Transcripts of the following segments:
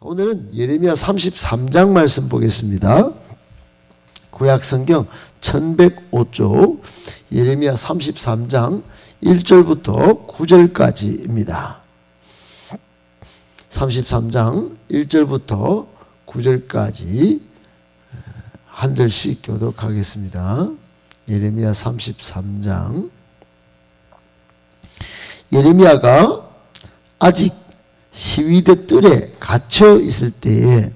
오늘은 예레미야 33장 말씀 보겠습니다. 구약성경 1105쪽 예레미야 33장 1절부터 9절까지입니다. 33장 1절부터 9절까지 한 절씩 교독하겠습니다. 예레미야 33장. 예레미야가 아직 시위대 뜰에 갇혀 있을 때에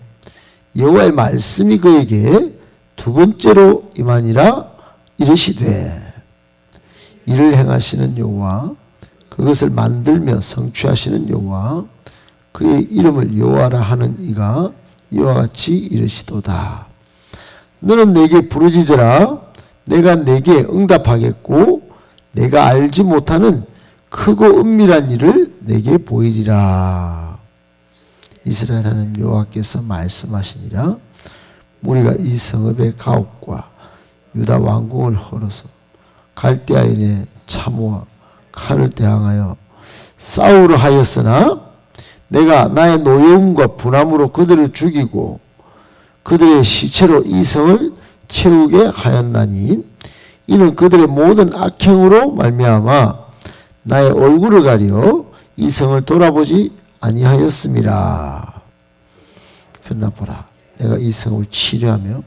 여호와의 말씀이 그에게 두 번째로 임하니라. 이르시되 이를 행하시는 여호와, 그것을 만들며 성취하시는 여호와, 그의 이름을 여호와라 하는 이가 이와 같이 이르시도다. 너는 내게 부르짖으라. 내가 내게 응답하겠고 내가 알지 못하는 크고 은밀한 일을 내게 보이리라. 이스라엘 하나님 여호와께서 말씀하시니라. 우리가 이 성읍의 가옥과 유다 왕궁을 헐어서 갈대아인의 참호와 칼을 대항하여 싸우려 하였으나 내가 나의 노여움과 분함으로 그들을 죽이고 그들의 시체로 이 성을 채우게 하였나니 이는 그들의 모든 악행으로 말미암아 나의 얼굴을 가려 이 성을 돌아보지 아니하였음이라. 그러나 보라, 내가 이 성을 치료하며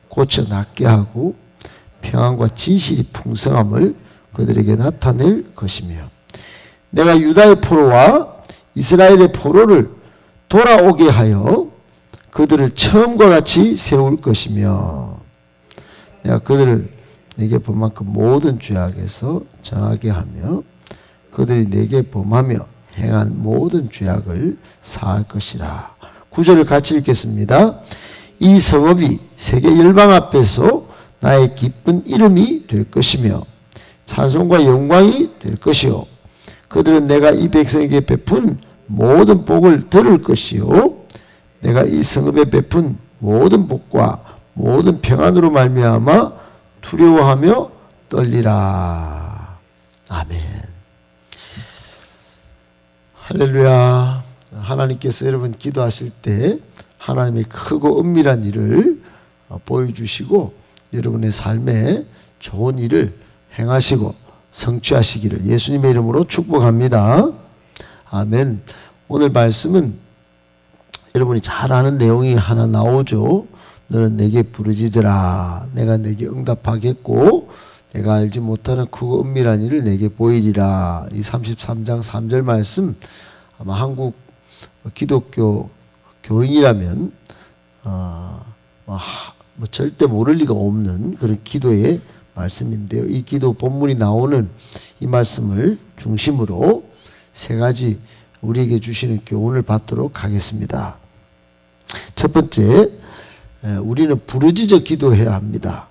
고쳐 낫게 하고 평안과 진실이 풍성함을 그들에게 나타낼 것이며 내가 유다의 포로와 이스라엘의 포로를 돌아오게 하여 그들을 처음과 같이 세울 것이며 내가 그들을 내게 범만큼 모든 죄악에서 정하게 하며 그들이 내게 범하며 행한 모든 죄악을 사할 것이라. 9절을 같이 읽겠습니다. 이 성읍이 세계 열방 앞에서 나의 기쁜 이름이 될 것이며 찬송과 영광이 될 것이요 그들은 내가 이 백성에게 베푼 모든 복을 들을 것이요 내가 이 성읍에 베푼 모든 복과 모든 평안으로 말미암아 두려워하며 떨리라. 아멘. 할렐루야. 하나님께서 여러분 기도하실 때 하나님의 크고 은밀한 일을 보여주시고 여러분의 삶에 좋은 일을 행하시고 성취하시기를 예수님의 이름으로 축복합니다. 아멘. 오늘 말씀은 여러분이 잘 아는 내용이 하나 나오죠. 너는 내게 부르짖으라. 내가 내게 응답하겠고 내가 알지 못하는 크고 은밀한 일을 내게 보이리라. 이 33장 3절 말씀 아마 한국 기독교 교인이라면 절대 모를 리가 없는 그런 기도의 말씀인데요. 이 기도 본문이 나오는 이 말씀을 중심으로 세 가지 우리에게 주시는 교훈을 받도록 하겠습니다. 첫 번째, 우리는 부르짖어 기도해야 합니다.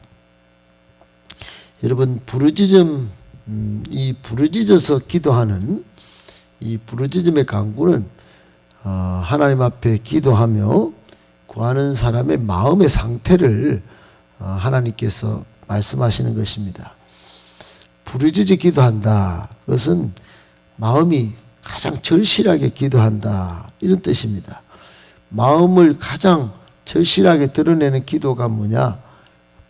여러분, 이 부르짖어서 기도하는 이 부르짖음의 강구는 하나님 앞에 기도하며 구하는 사람의 마음의 상태를 하나님께서 말씀하시는 것입니다. 부르짖어 기도한다. 그것은 마음이 가장 절실하게 기도한다. 이런 뜻입니다. 마음을 가장 절실하게 드러내는 기도가 뭐냐?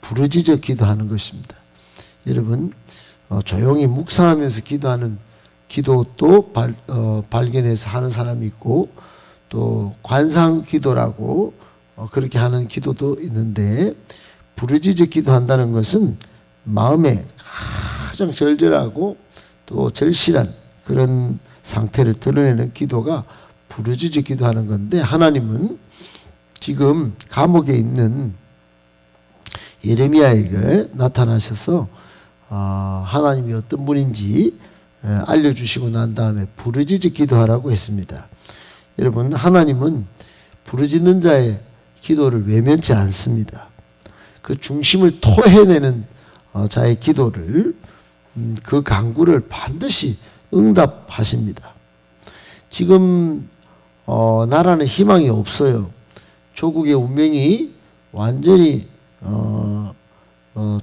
부르짖어 기도하는 것입니다. 여러분, 조용히 묵상하면서 기도하는 기도도 발견해서 하는 사람이 있고 또 관상 기도라고 그렇게 하는 기도도 있는데 부르짖어 기도한다는 것은 마음에 가장 절절하고 또 절실한 그런 상태를 드러내는 기도가 부르짖어 기도하는 건데 하나님은 지금 감옥에 있는 예레미야에게 나타나셔서 하나님이 어떤 분인지 알려주시고 난 다음에 부르짖어 기도하라고 했습니다. 여러분, 하나님은 부르짖는 자의 기도를 외면치 않습니다. 그 중심을 토해내는 자의 기도를 그 간구를 반드시 응답하십니다. 지금 나라는 희망이 없어요. 조국의 운명이 완전히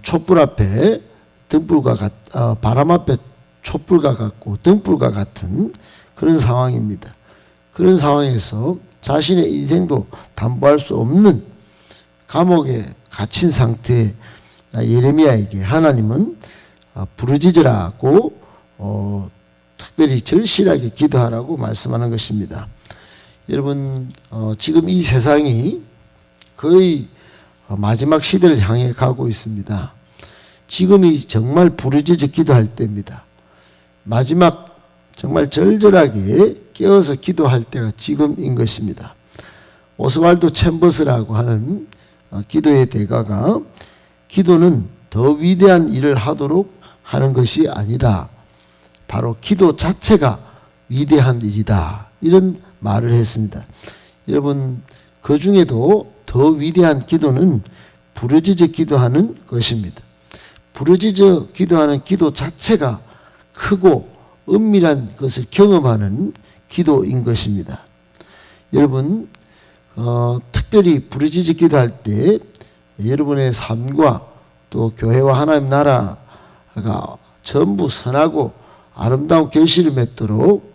촛불 앞에 등불과 바람 앞에 촛불과 같고 등불과 같은 그런 상황입니다. 그런 상황에서 자신의 인생도 담보할 수 없는 감옥에 갇힌 상태의 예레미야에게 하나님은 부르짖으라고 특별히 절실하게 기도하라고 말씀하는 것입니다. 여러분, 지금 이 세상이 거의 마지막 시대를 향해 가고 있습니다. 지금이 정말 부르짖어 기도할 때입니다. 마지막 정말 절절하게 깨어서 기도할 때가 지금인 것입니다. 오스왈도 챔버스라고 하는 기도의 대가가 기도는 더 위대한 일을 하도록 하는 것이 아니다. 바로 기도 자체가 위대한 일이다. 이런 말을 했습니다. 여러분, 그 중에도 더 위대한 기도는 부르짖어 기도하는 것입니다. 부르짖어 기도하는 기도 자체가 크고 은밀한 것을 경험하는 기도인 것입니다. 여러분, 특별히 부르짖어 기도할 때 여러분의 삶과 또 교회와 하나님 나라가 전부 선하고 아름다운 결실을 맺도록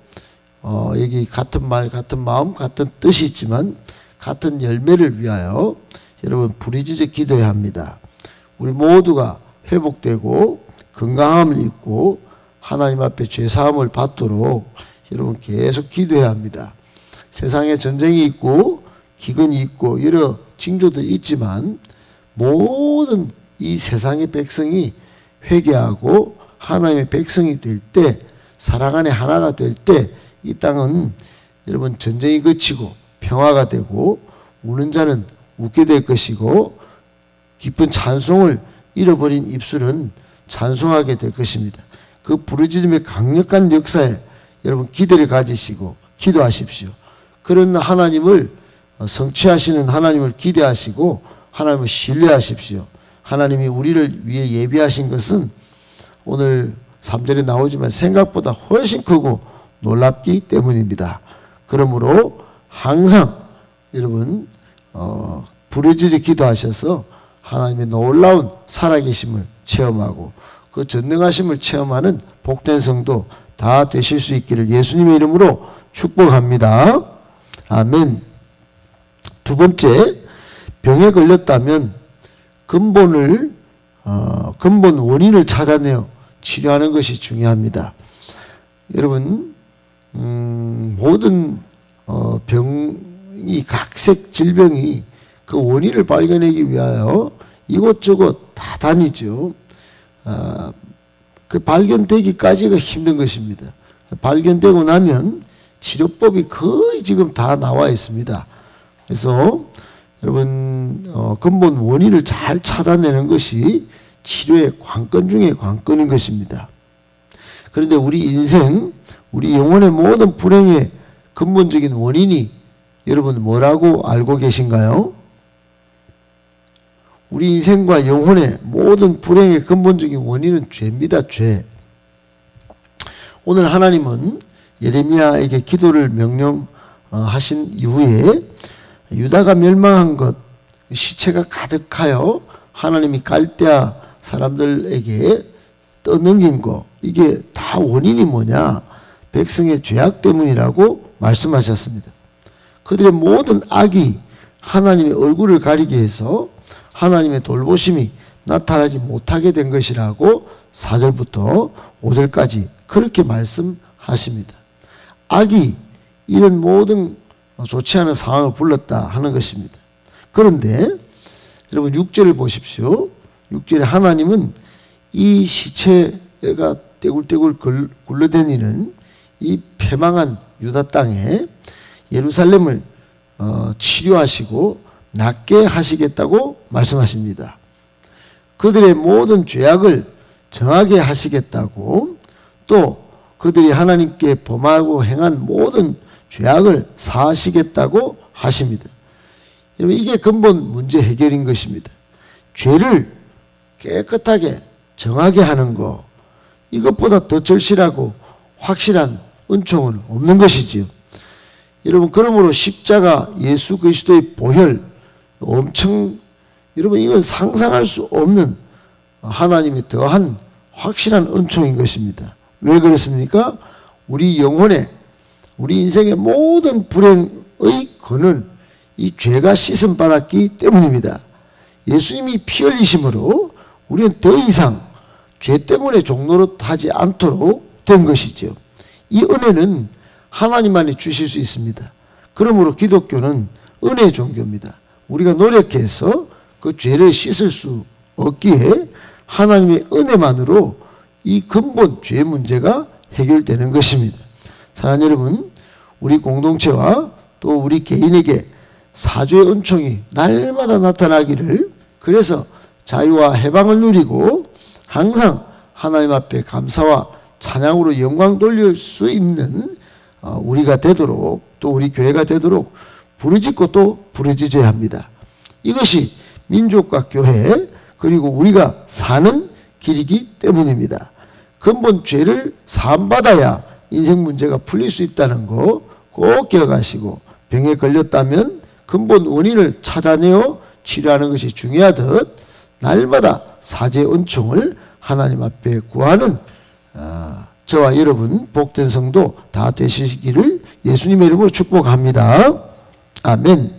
여기 같은 말, 같은 마음, 같은 뜻이 있지만 같은 열매를 위하여 여러분 부르짖어 기도해야 합니다. 우리 모두가 회복되고 건강함을 입고 하나님 앞에 죄사함을 받도록 여러분 계속 기도해야 합니다. 세상에 전쟁이 있고 기근이 있고 여러 징조들이 있지만 모든 이 세상의 백성이 회개하고 하나님의 백성이 될 때, 사랑 안에 하나가 될 때 이 땅은 여러분 전쟁이 그치고 평화가 되고 우는 자는 웃게 될 것이고 깊은 찬송을 잃어버린 입술은 찬송하게 될 것입니다. 그 부르짖음의 강력한 역사에 여러분 기대를 가지시고 기도하십시오. 그런 하나님을 성취하시는 하나님을 기대하시고 하나님을 신뢰하십시오. 하나님이 우리를 위해 예비하신 것은 오늘 3절에 나오지만 생각보다 훨씬 크고 놀랍기 때문입니다. 그러므로 항상 여러분 부르짖어 기도하셔서 하나님의 놀라운 살아계심을 체험하고 그 전능하심을 체험하는 복된 성도 다 되실 수 있기를 예수님의 이름으로 축복합니다. 아멘. 두 번째, 병에 걸렸다면 근본 원인을 찾아내어 치료하는 것이 중요합니다. 여러분, 모든 병이 각색 질병이 그 원인을 발견하기 위하여 이곳저곳 다 다니죠. 그 발견되기까지가 힘든 것입니다. 발견되고 나면 치료법이 거의 지금 다 나와 있습니다. 그래서 여러분 근본 원인을 잘 찾아내는 것이 치료의 관건 중에 관건인 것입니다. 그런데 우리 인생, 우리 영혼의 모든 불행의 근본적인 원인이 여러분 뭐라고 알고 계신가요? 우리 인생과 영혼의 모든 불행의 근본적인 원인은 죄입니다. 죄. 오늘 하나님은 예레미야에게 기도를 명령하신 이후에 유다가 멸망한 것, 시체가 가득하여 하나님이 갈대아 사람들에게 떠넘긴 거, 이게 다 원인이 뭐냐? 백성의 죄악 때문이라고 말씀하셨습니다. 그들의 모든 악이 하나님의 얼굴을 가리게 해서 하나님의 돌보심이 나타나지 못하게 된 것이라고 4절부터 5절까지 그렇게 말씀하십니다. 악이 이런 모든 좋지 않은 상황을 불렀다 하는 것입니다. 그런데 여러분 6절을 보십시오. 6절에 하나님은 이 시체가 떼굴떼굴 굴러다니는 이 패망한 유다 땅에 예루살렘을 치료하시고 낫게 하시겠다고 말씀하십니다. 그들의 모든 죄악을 정하게 하시겠다고, 또 그들이 하나님께 범하고 행한 모든 죄악을 사하시겠다고 하십니다. 여러분, 이게 근본 문제 해결인 것입니다. 죄를 깨끗하게 정하게 하는 것, 이것보다 더 절실하고 확실한 은총은 없는 것이지요. 여러분, 그러므로 십자가 예수 그리스도의 보혈, 엄청, 여러분, 이건 상상할 수 없는 하나님의 더한 확실한 은총인 것입니다. 왜 그렇습니까? 우리 영혼에, 우리 인생의 모든 불행의 근원, 이 죄가 씻음 받았기 때문입니다. 예수님이 피 흘리심으로 우리는 더 이상 죄 때문에 종노릇하지 않도록 된 것이죠. 이 은혜는 하나님만이 주실 수 있습니다. 그러므로 기독교는 은혜의 종교입니다. 우리가 노력해서 그 죄를 씻을 수 없기에 하나님의 은혜만으로 이 근본 죄 문제가 해결되는 것입니다. 사랑하는 여러분, 우리 공동체와 또 우리 개인에게 사죄의 은총이 날마다 나타나기를, 그래서 자유와 해방을 누리고 항상 하나님 앞에 감사와 찬양으로 영광 돌릴 수 있는 우리가 되도록, 또 우리 교회가 되도록 부르짖고 또 부르짖어야 합니다. 이것이 민족과 교회, 그리고 우리가 사는 길이기 때문입니다. 근본 죄를 사함받아야 인생 문제가 풀릴 수 있다는 거 꼭 기억하시고, 병에 걸렸다면 근본 원인을 찾아내어 치료하는 것이 중요하듯 날마다 사죄의 은총을 하나님 앞에 구하는 저와 여러분 복된 성도 다 되시기를 예수님의 이름으로 축복합니다. 아멘.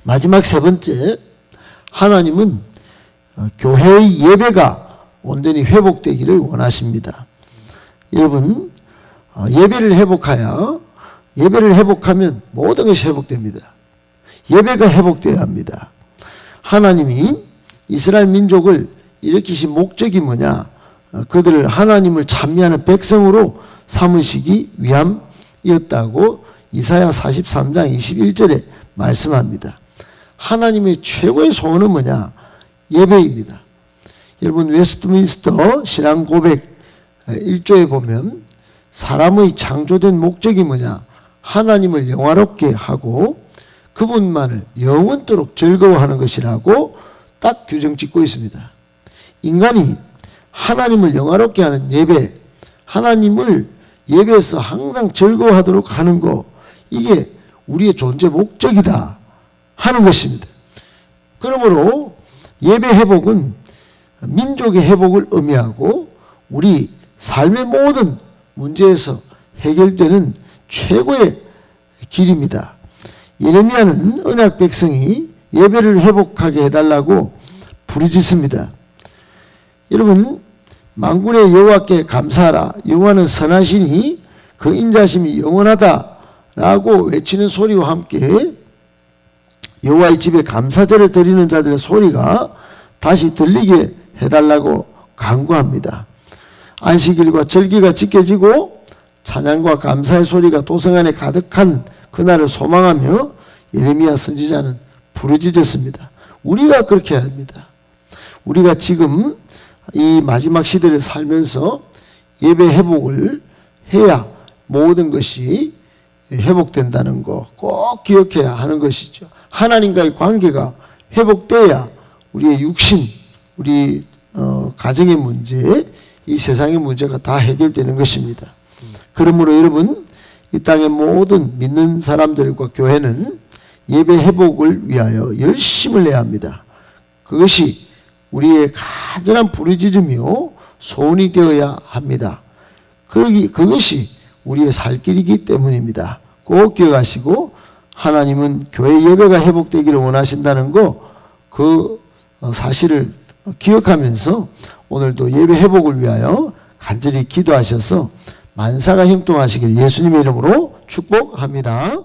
마지막 세 번째, 하나님은 교회의 예배가 온전히 회복되기를 원하십니다. 여러분, 예배를 회복하면 모든 것이 회복됩니다. 예배가 회복되어야 합니다. 하나님이 이스라엘 민족을 일으키신 목적이 뭐냐? 그들을 하나님을 찬미하는 백성으로 삼으시기 위함이었다고 이사야 43장 21절에 말씀합니다. 하나님의 최고의 소원은 뭐냐? 예배입니다. 여러분, 웨스트민스터 신앙 고백 1조에 보면 사람의 창조된 목적이 뭐냐? 하나님을 영화롭게 하고 그분만을 영원토록 즐거워하는 것이라고 딱 규정 짓고 있습니다. 인간이 하나님을 영화롭게 하는 예배, 하나님을 예배에서 항상 즐거워하도록 하는 거, 이게 우리의 존재 목적이다 하는 것입니다. 그러므로 예배 회복은 민족의 회복을 의미하고 우리 삶의 모든 문제에서 해결되는 최고의 길입니다. 예레미야는 언약 백성이 예배를 회복하게 해달라고 부르짖습니다. 여러분, 만군의 여호와께 감사하라. 여호와는 선하시니 그 인자심이 영원하다라고 외치는 소리와 함께 여호와의 집에 감사제를 드리는 자들의 소리가 다시 들리게 해달라고 간구합니다. 안식일과 절기가 지켜지고 찬양과 감사의 소리가 도성 안에 가득한 그날을 소망하며 예레미야 선지자는 부르짖었습니다. 우리가 그렇게 해야 합니다. 우리가 지금 이 마지막 시대를 살면서 예배 회복을 해야 모든 것이 회복된다는 거 꼭 기억해야 하는 것이죠. 하나님과의 관계가 회복돼야 우리의 육신, 우리 가정의 문제, 이 세상의 문제가 다 해결되는 것입니다. 그러므로 여러분, 이 땅의 모든 믿는 사람들과 교회는 예배 회복을 위하여 열심을 내야 합니다. 그것이 우리의 간절한 부르짖음이요 소원이 되어야 합니다. 그것이 우리의 살 길이기 때문입니다. 꼭 기억하시고, 하나님은 교회 예배가 회복되기를 원하신다는 그 사실을 기억하면서 오늘도 예배 회복을 위하여 간절히 기도하셔서 만사가 형통하시기를 예수님의 이름으로 축복합니다.